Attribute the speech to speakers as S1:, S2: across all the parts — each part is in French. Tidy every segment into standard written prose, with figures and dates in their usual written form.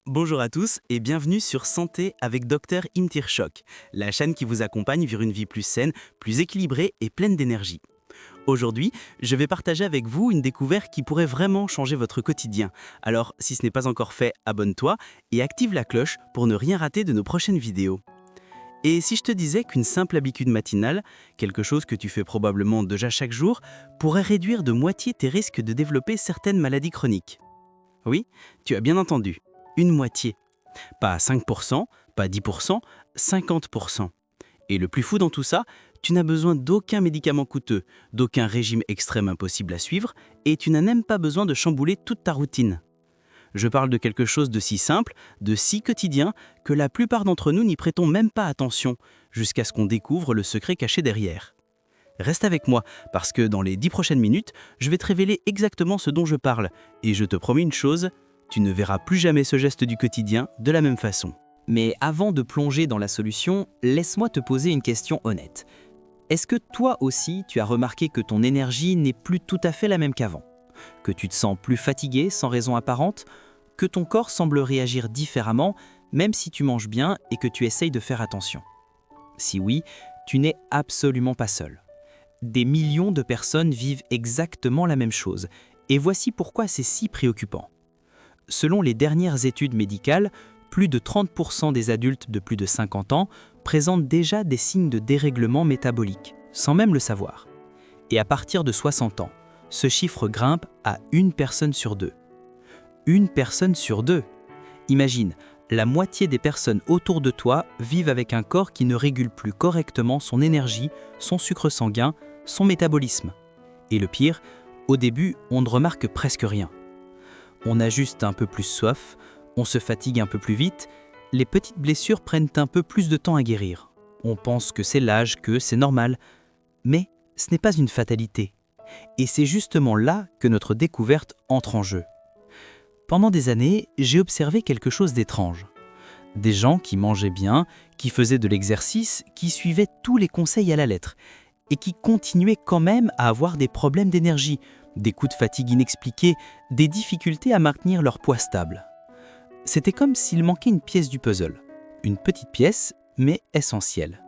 S1: Bonjour à tous et bienvenue sur Santé avec Dr Imtir Shok, la chaîne qui vous accompagne vers une vie plus saine, plus équilibrée et pleine d'énergie. Aujourd'hui, je vais partager avec vous une découverte qui pourrait vraiment changer votre quotidien. Alors, si ce n'est pas encore fait, abonne-toi et active la cloche pour ne rien rater de nos prochaines vidéos. Et si je te disais qu'une simple habitude matinale, quelque chose que tu fais probablement déjà chaque jour, pourrait réduire de moitié tes risques de développer certaines maladies chroniques? Oui, tu as bien entendu, une moitié. Pas 5%, pas 10%, 50%. Et le plus fou dans tout ça, tu n'as besoin d'aucun médicament coûteux, d'aucun régime extrême impossible à suivre, et tu n'as même pas besoin de chambouler toute ta routine. Je parle de quelque chose de si simple, de si quotidien, que la plupart d'entre nous n'y prêtons même pas attention, jusqu'à ce qu'on découvre le secret caché derrière. Reste avec moi, parce que dans les 10 prochaines minutes, je vais te révéler exactement ce dont je parle, et je te promets une chose, tu ne verras plus jamais ce geste du quotidien de la même façon.
S2: Mais avant de plonger dans la solution, laisse-moi te poser une question honnête. Est-ce que toi aussi, tu as remarqué que ton énergie n'est plus tout à fait la même qu'avant? Que tu te sens plus fatigué sans raison apparente? Que ton corps semble réagir différemment, même si tu manges bien et que tu essayes de faire attention? Si oui, tu n'es absolument pas seul. Des millions de personnes vivent exactement la même chose, et voici pourquoi c'est si préoccupant. Selon les dernières études médicales, plus de 30% des adultes de plus de 50 ans présentent déjà des signes de dérèglement métabolique, sans même le savoir. Et à partir de 60 ans, ce chiffre grimpe à une personne sur deux. Une personne sur deux! Imagine, la moitié des personnes autour de toi vivent avec un corps qui ne régule plus correctement son énergie, son sucre sanguin, son métabolisme. Et le pire, au début, on ne remarque presque rien. On a juste un peu plus soif, on se fatigue un peu plus vite, les petites blessures prennent un peu plus de temps à guérir. On pense que c'est l'âge, que c'est normal. Mais ce n'est pas une fatalité. Et c'est justement là que notre découverte entre en jeu. Pendant des années, j'ai observé quelque chose d'étrange. Des gens qui mangeaient bien, qui faisaient de l'exercice, qui suivaient tous les conseils à la lettre, et qui continuaient quand même à avoir des problèmes d'énergie, des coups de fatigue inexpliqués, des difficultés à maintenir leur poids stable. C'était comme s'il manquait une pièce du puzzle. Une petite pièce, mais essentielle.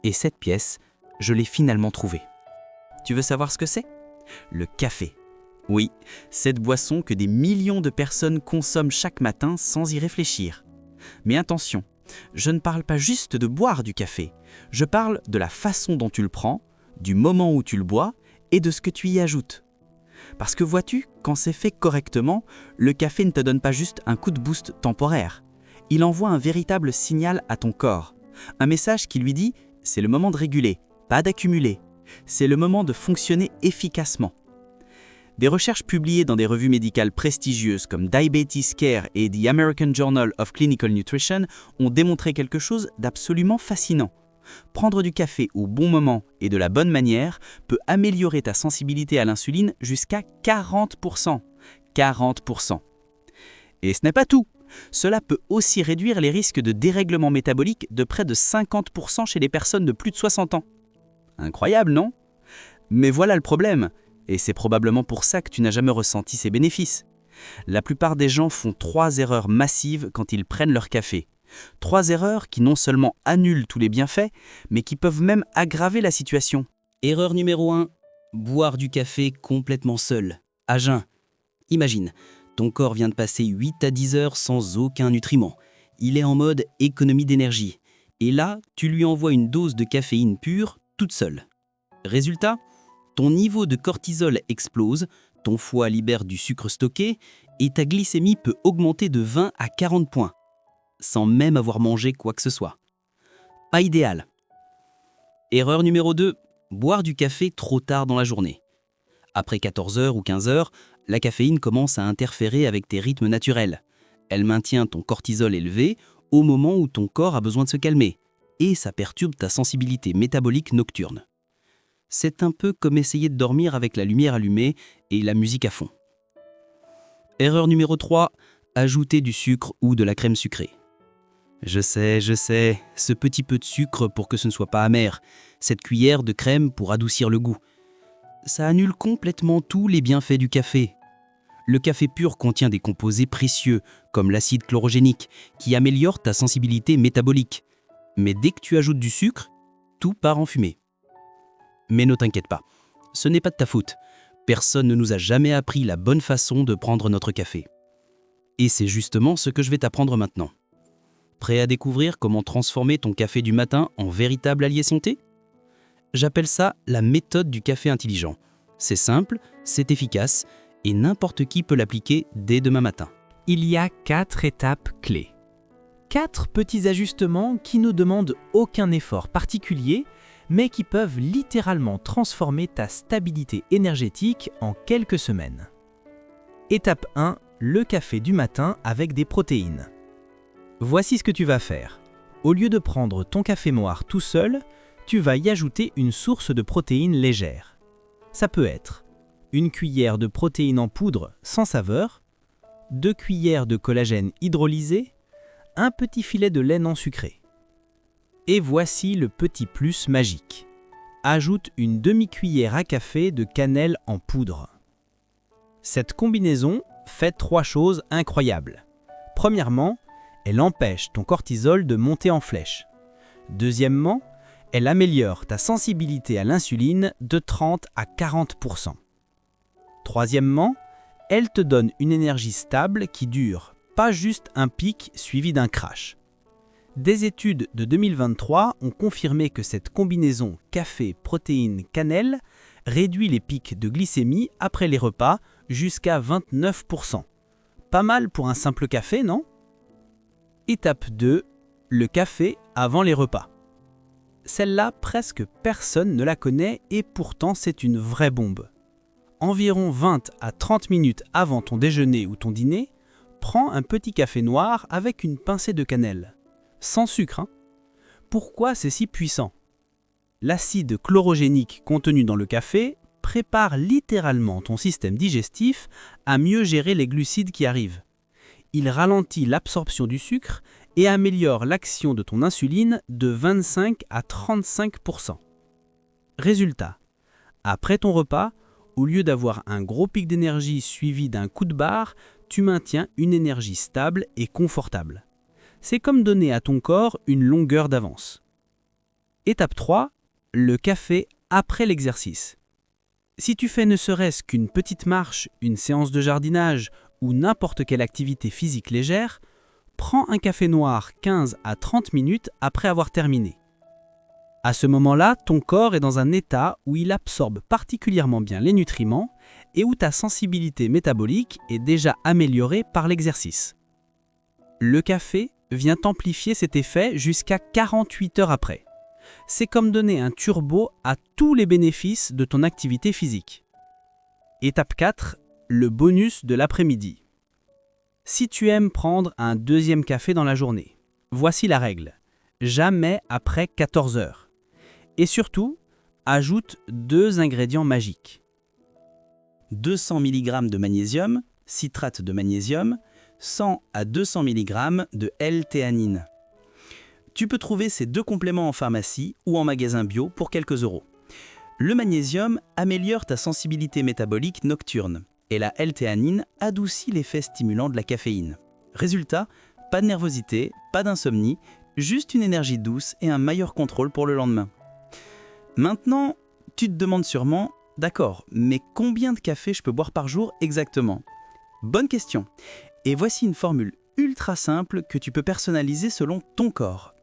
S2: Et cette pièce, je l'ai finalement trouvée. Tu veux savoir ce que c'est? Le café. Oui, cette boisson que des millions de personnes consomment chaque matin sans y réfléchir. Mais attention, je ne parle pas juste de boire du café. Je parle de la façon dont tu le prends, du moment où tu le bois et de ce que tu y ajoutes. Parce que vois-tu, quand c'est fait correctement, le café ne te donne pas juste un coup de boost temporaire. Il envoie un véritable signal à ton corps. Un message qui lui dit « c'est le moment de réguler, pas d'accumuler. C'est le moment de fonctionner efficacement ». Des recherches publiées dans des revues médicales prestigieuses comme Diabetes Care et The American Journal of Clinical Nutrition ont démontré quelque chose d'absolument fascinant. Prendre du café au bon moment et de la bonne manière peut améliorer ta sensibilité à l'insuline jusqu'à 40%. 40%. Et ce n'est pas tout. Cela peut aussi réduire les risques de dérèglement métabolique de près de 50% chez les personnes de plus de 60 ans. Incroyable, non? Mais voilà le problème. Et c'est probablement pour ça que tu n'as jamais ressenti ces bénéfices. La plupart des gens font 3 erreurs massives quand ils prennent leur café. 3 erreurs qui non seulement annulent tous les bienfaits, mais qui peuvent même aggraver la situation. Erreur numéro 1. Boire du café complètement seul, à jeun. Imagine, ton corps vient de passer 8 à 10 heures sans aucun nutriment. Il est en mode économie d'énergie. Et là, tu lui envoies une dose de caféine pure, toute seule. Résultat, ton niveau de cortisol explose, ton foie libère du sucre stocké et ta glycémie peut augmenter de 20 à 40 points, sans même avoir mangé quoi que ce soit. Pas idéal. Erreur numéro 2, boire du café trop tard dans la journée. Après 14 heures ou 15 heures, la caféine commence à interférer avec tes rythmes naturels. Elle maintient ton cortisol élevé au moment où ton corps a besoin de se calmer, et ça perturbe ta sensibilité métabolique nocturne. C'est un peu comme essayer de dormir avec la lumière allumée et la musique à fond. Erreur numéro 3, ajouter du sucre ou de la crème sucrée. Je sais, ce petit peu de sucre pour que ce ne soit pas amer, cette cuillère de crème pour adoucir le goût. Ça annule complètement tous les bienfaits du café.
S1: Le café pur contient des composés précieux, comme l'acide chlorogénique, qui améliore ta sensibilité métabolique. Mais dès que tu ajoutes du sucre, tout part en fumée. Mais ne t'inquiète pas, ce n'est pas de ta faute. Personne ne nous a jamais appris la bonne façon de prendre notre café. Et c'est justement ce que je vais t'apprendre maintenant. Prêt à découvrir comment transformer ton café du matin en véritable allié santé ? J'appelle ça la méthode du café intelligent. C'est simple, c'est efficace, et n'importe qui peut l'appliquer dès demain matin.
S3: Il y a 4 étapes clés. 4 petits ajustements qui ne demandent aucun effort particulier, mais qui peuvent littéralement transformer ta stabilité énergétique en quelques semaines. Étape 1, le café du matin avec des protéines. Voici ce que tu vas faire. Au lieu de prendre ton café noir tout seul, tu vas y ajouter une source de protéines légères. Ça peut être une cuillère de protéines en poudre sans saveur, 2 cuillères de collagène hydrolysé, un petit filet de lait non sucré. Et voici le petit plus magique. Ajoute une demi-cuillère à café de cannelle en poudre. Cette combinaison fait 3 choses incroyables. Premièrement, elle empêche ton cortisol de monter en flèche. Deuxièmement, elle améliore ta sensibilité à l'insuline de 30 à 40%. Troisièmement, elle te donne une énergie stable qui dure, pas juste un pic suivi d'un crash. Des études de 2023 ont confirmé que cette combinaison café-protéines-cannelle réduit les pics de glycémie après les repas jusqu'à 29%. Pas mal pour un simple café, non ? Étape 2, le café avant les repas. Celle-là, presque personne ne la connaît et pourtant c'est une vraie bombe. Environ 20 à 30 minutes avant ton déjeuner ou ton dîner, prends un petit café noir avec une pincée de cannelle. Sans sucre, hein ? Pourquoi c'est si puissant ? L'acide chlorogénique contenu dans le café prépare littéralement ton système digestif à mieux gérer les glucides qui arrivent. Il ralentit l'absorption du sucre et améliore l'action de ton insuline de 25 à 35%. Résultat, après ton repas, au lieu d'avoir un gros pic d'énergie suivi d'un coup de barre, tu maintiens une énergie stable et confortable. C'est comme donner à ton corps une longueur d'avance. Étape 3, le café après l'exercice. Si tu fais ne serait-ce qu'une petite marche, une séance de jardinage ou n'importe quelle activité physique légère, prends un café noir 15 à 30 minutes après avoir terminé. À ce moment-là, ton corps est dans un état où il absorbe particulièrement bien les nutriments et où ta sensibilité métabolique est déjà améliorée par l'exercice. Le café vient amplifier cet effet jusqu'à 48 heures après. C'est comme donner un turbo à tous les bénéfices de ton activité physique. Étape 4, le bonus de l'après-midi. Si tu aimes prendre un deuxième café dans la journée, voici la règle. Jamais après 14 heures. Et surtout, ajoute 2 ingrédients magiques.
S1: 200 mg de magnésium, citrate de magnésium, 100 à 200 mg de L-théanine. Tu peux trouver ces 2 compléments en pharmacie ou en magasin bio pour quelques euros. Le magnésium améliore ta sensibilité métabolique nocturne et la L-théanine adoucit l'effet stimulant de la caféine. Résultat, pas de nervosité, pas d'insomnie, juste une énergie douce et un meilleur contrôle pour le lendemain. Maintenant, tu te demandes sûrement, d'accord, mais combien de café je peux boire par jour exactement ? Bonne question. Et voici une formule ultra simple que tu peux personnaliser selon ton corps.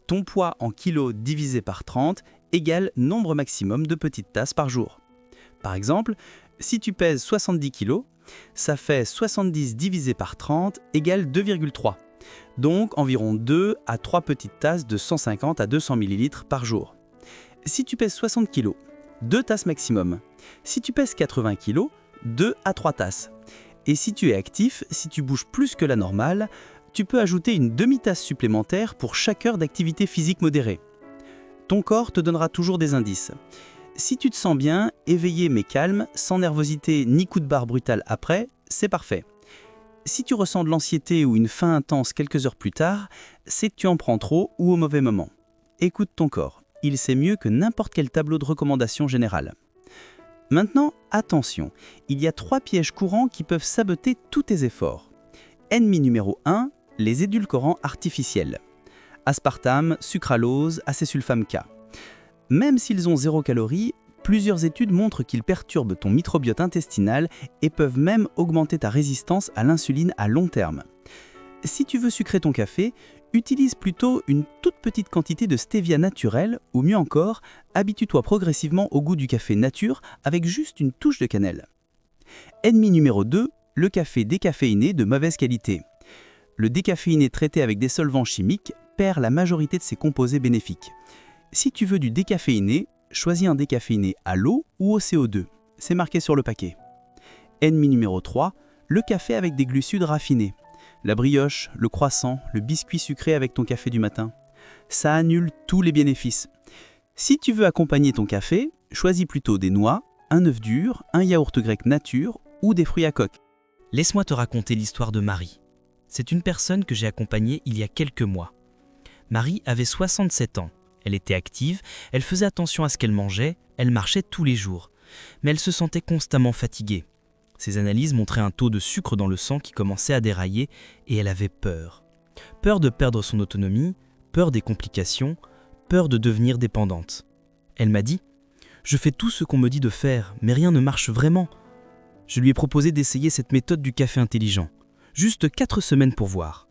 S1: Ton poids en kilos divisé par 30 égale nombre maximum de petites tasses par jour. Par exemple, si tu pèses 70 kg, ça fait 70 divisé par 30 égale 2,3. Donc environ 2 à 3 petites tasses de 150 à 200 ml par jour. Si tu pèses 60 kg, 2 tasses maximum. Si tu pèses 80 kg, 2 à 3 tasses. Et si tu es actif, si tu bouges plus que la normale, tu peux ajouter une demi-tasse supplémentaire pour chaque heure d'activité physique modérée. Ton corps te donnera toujours des indices. Si tu te sens bien, éveillé mais calme, sans nervosité ni coup de barre brutal après, c'est parfait. Si tu ressens de l'anxiété ou une faim intense quelques heures plus tard, c'est que tu en prends trop ou au mauvais moment. Écoute ton corps. Il sait mieux que n'importe quel tableau de recommandation générale.
S2: Maintenant, attention, il y a 3 pièges courants qui peuvent saboter tous tes efforts. Ennemi numéro 1, les édulcorants artificiels. Aspartame, sucralose, acésulfame K. Même s'ils ont 0 calories, plusieurs études montrent qu'ils perturbent ton microbiote intestinal et peuvent même augmenter ta résistance à l'insuline à long terme. Si tu veux sucrer ton café, utilise plutôt une toute petite quantité de stevia naturelle ou mieux encore, habitue-toi progressivement au goût du café nature avec juste une touche de cannelle. Ennemi numéro 2, le café décaféiné de mauvaise qualité. Le décaféiné traité avec des solvants chimiques perd la majorité de ses composés bénéfiques. Si tu veux du décaféiné, choisis un décaféiné à l'eau ou au CO2. C'est marqué sur le paquet. Ennemi numéro 3, le café avec des glucides raffinés. La brioche, le croissant, le biscuit sucré avec ton café du matin. Ça annule tous les bénéfices. Si tu veux accompagner ton café, choisis plutôt des noix, un œuf dur, un yaourt grec nature ou des fruits à coque.
S3: Laisse-moi te raconter l'histoire de Marie. C'est une personne que j'ai accompagnée il y a quelques mois. Marie avait 67 ans. Elle était active, elle faisait attention à ce qu'elle mangeait, elle marchait tous les jours. Mais elle se sentait constamment fatiguée. Ses analyses montraient un taux de sucre dans le sang qui commençait à dérailler et elle avait peur. Peur de perdre son autonomie, peur des complications, peur de devenir dépendante. Elle m'a dit « Je fais tout ce qu'on me dit de faire, mais rien ne marche vraiment. » Je lui ai proposé d'essayer cette méthode du café intelligent. Juste 4 semaines pour voir.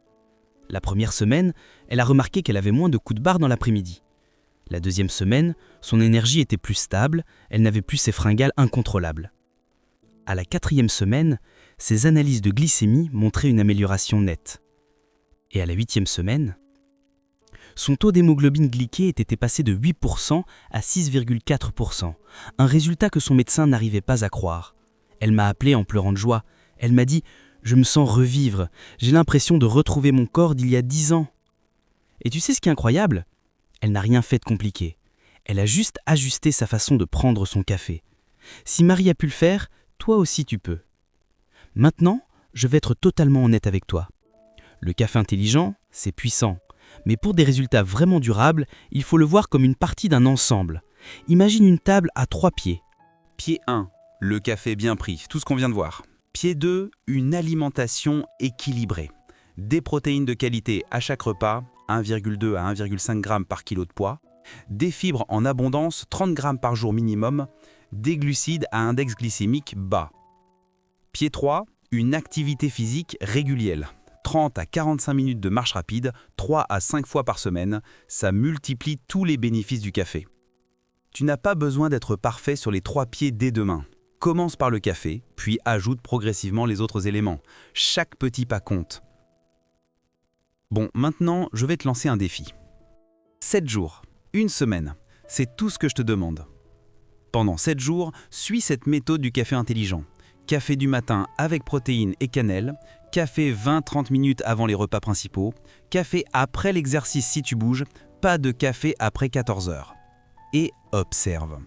S3: La première semaine, elle a remarqué qu'elle avait moins de coups de barre dans l'après-midi. La deuxième semaine, son énergie était plus stable, elle n'avait plus ses fringales incontrôlables. À la 4e semaine, ses analyses de glycémie montraient une amélioration nette. Et à la 8e semaine, son taux d'hémoglobine glyquée était passé de 8% à 6,4%, un résultat que son médecin n'arrivait pas à croire. Elle m'a appelé en pleurant de joie. Elle m'a dit « Je me sens revivre, j'ai l'impression de retrouver mon corps d'il y a 10 ans. » Et tu sais ce qui est incroyable ? Elle n'a rien fait de compliqué. Elle a juste ajusté sa façon de prendre son café. Si Marie a pu le faire, toi aussi tu peux. Maintenant, je vais être totalement honnête avec toi. Le café intelligent, c'est puissant. Mais pour des résultats vraiment durables, il faut le voir comme une partie d'un ensemble. Imagine une table à 3 pieds.
S1: Pied 1, le café bien pris, tout ce qu'on vient de voir. Pied 2, une alimentation équilibrée. Des protéines de qualité à chaque repas, 1,2 à 1,5 g par kilo de poids. Des fibres en abondance, 30 g par jour minimum. Des glucides à index glycémique bas. Pied 3, une activité physique régulière. 30 à 45 minutes de marche rapide, 3 à 5 fois par semaine, ça multiplie tous les bénéfices du café. Tu n'as pas besoin d'être parfait sur les 3 pieds dès demain. Commence par le café, puis ajoute progressivement les autres éléments. Chaque petit pas compte. Bon, maintenant, je vais te lancer un défi. 7 jours, une semaine, c'est tout ce que je te demande. Pendant 7 jours, suis cette méthode du café intelligent. Café du matin avec protéines et cannelle, café 20-30 minutes avant les repas principaux, café après l'exercice si tu bouges, pas de café après 14 heures. Et observe.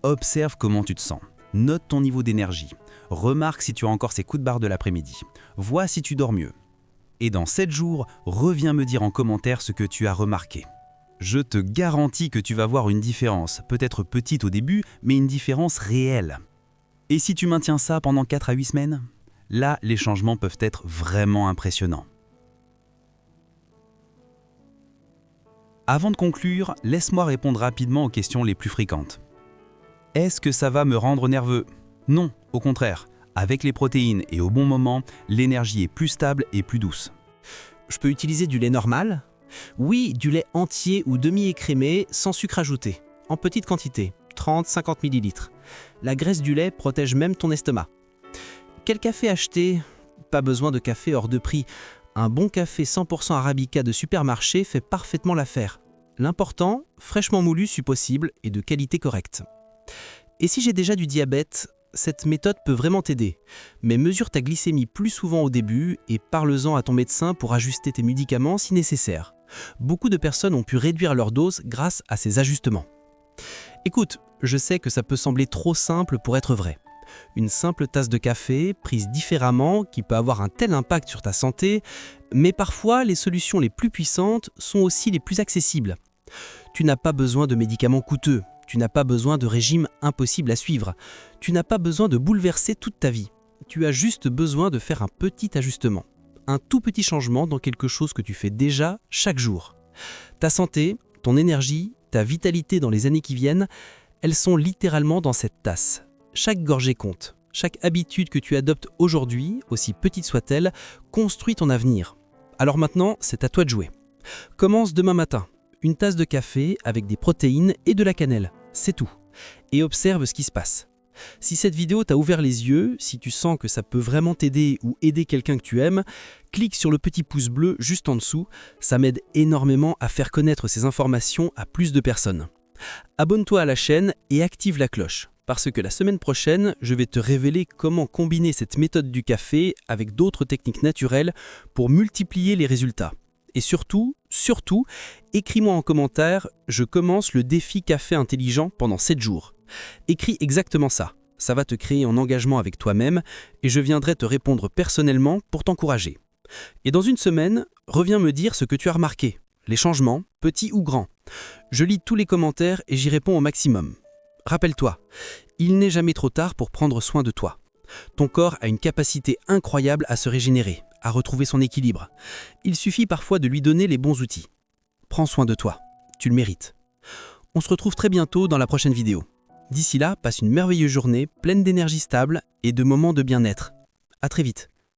S1: Observe comment tu te sens. Note ton niveau d'énergie. Remarque si tu as encore ces coups de barre de l'après-midi. Vois si tu dors mieux. Et dans 7 jours, reviens me dire en commentaire ce que tu as remarqué. Je te garantis que tu vas voir une différence, peut-être petite au début, mais une différence réelle. Et si tu maintiens ça pendant 4 à 8 semaines, là, les changements peuvent être vraiment impressionnants. Avant de conclure, laisse-moi répondre rapidement aux questions les plus fréquentes. Est-ce que ça va me rendre nerveux ? Non, au contraire. Avec les protéines et au bon moment, l'énergie est plus stable et plus douce.
S3: Je peux utiliser du lait normal ? Oui, du lait entier ou demi-écrémé sans sucre ajouté, en petite quantité, 30-50 ml. La graisse du lait protège même ton estomac. Quel café acheter ? Pas besoin de café hors de prix. Un bon café 100% arabica de supermarché fait parfaitement l'affaire. L'important, fraîchement moulu si possible et de qualité correcte. Et si j'ai déjà du diabète, cette méthode peut vraiment t'aider. Mais mesure ta glycémie plus souvent au début et parle-en à ton médecin pour ajuster tes médicaments si nécessaire. Beaucoup de personnes ont pu réduire leur dose grâce à ces ajustements. Écoute, je sais que ça peut sembler trop simple pour être vrai. Une simple tasse de café, prise différemment, qui peut avoir un tel impact sur ta santé, mais parfois les solutions les plus puissantes sont aussi les plus accessibles. Tu n'as pas besoin de médicaments coûteux, Tu n'as pas besoin de régime impossible à suivre. Tu n'as pas besoin de bouleverser toute ta vie. Tu as juste besoin de faire un petit ajustement. Un tout petit changement dans quelque chose que tu fais déjà chaque jour. Ta santé, ton énergie, ta vitalité dans les années qui viennent, elles sont littéralement dans cette tasse. Chaque gorgée compte. Chaque habitude que tu adoptes aujourd'hui, aussi petite soit-elle, construit ton avenir. Alors maintenant, c'est à toi de jouer. Commence demain matin. Une tasse de café avec des protéines et de la cannelle. C'est tout. Et observe ce qui se passe. Si cette vidéo t'a ouvert les yeux, si tu sens que ça peut vraiment t'aider ou aider quelqu'un que tu aimes, clique sur le petit pouce bleu juste en dessous. Ça m'aide énormément à faire connaître ces informations à plus de personnes. Abonne-toi à la chaîne et active la cloche. Parce que la semaine prochaine, je vais te révéler comment combiner cette méthode du café avec d'autres techniques naturelles pour multiplier les résultats. Et surtout, écris-moi en commentaire, je commence le défi café intelligent pendant 7 jours. Écris exactement ça. Ça va te créer un engagement avec toi-même et je viendrai te répondre personnellement pour t'encourager. Et dans une semaine, reviens me dire ce que tu as remarqué, les changements, petits ou grands. Je lis tous les commentaires et j'y réponds au maximum. Rappelle-toi, il n'est jamais trop tard pour prendre soin de toi. Ton corps a une capacité incroyable à se régénérer, à retrouver son équilibre. Il suffit parfois de lui donner les bons outils. Prends soin de toi, tu le mérites. On se retrouve très bientôt dans la prochaine vidéo. D'ici là, passe une merveilleuse journée pleine d'énergie stable et de moments de bien-être. À très vite.